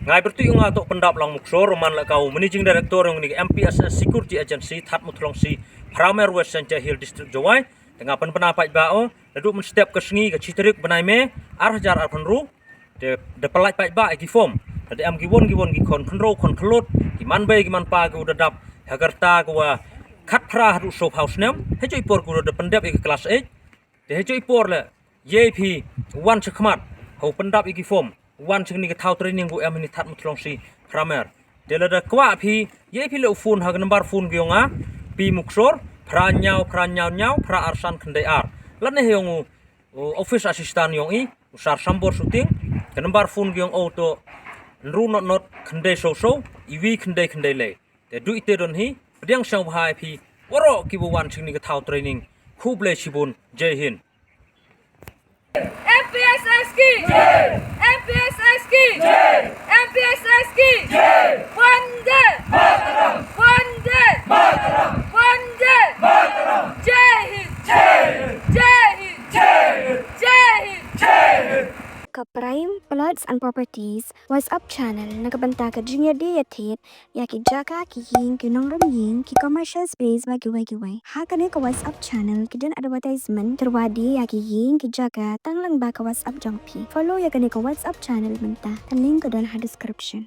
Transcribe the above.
Ngai bertu yung ato pendap lang muksor roman la kau managing director yang ni MPSS Security Agency That Mutlongsi Pramer West Sanjay Hill District Jawai tengah pendapat bao lalu men step ke sengi ke citerik benai me arjar arpenru de pelai paidbah egi form de am giwon gi kon kelot gi man bay gi man pa gu dadap hagarta gua khat pra hadu shop house nem hejo ipor gu de pendap egi kelas 8 de hejo ipor le YP wan chakmat ho pendap egi form wan ching ni ke thau training gu am ni That Mutlongsi Pramer de la da kwa phi YP le phone hag number phone gi nga pi muksor pra nyau pra arsan kendai ar lan ne yong office assistant yong i usar sambor shooting ke number phone gi yong auto nru not kendai so iwi kendai le de du ite don hi pediang sang bhai phi woro ki bu wan ching ni ke thau training khub le chibun jai hind MPSS ki jai MPSS ki jai MPSS ki jai Vande Mataram Vande Mataram Vande Mataram Jai Hind Jai Hind Jai Hind Jai Hind Jai Hind Jai Hind Ke Prime Plots and Properties WhatsApp channel nakabanta ka junior day yatit ya ki jaka ki yin ki nong ram yin ki commercial space wa giwai ha ka ka WhatsApp channel ki dan advertisement terwadi ya ki yin ki jaka tang lang ba ka WhatsApp jong pi follow ya ka WhatsApp channel menta tan link ko dan ha description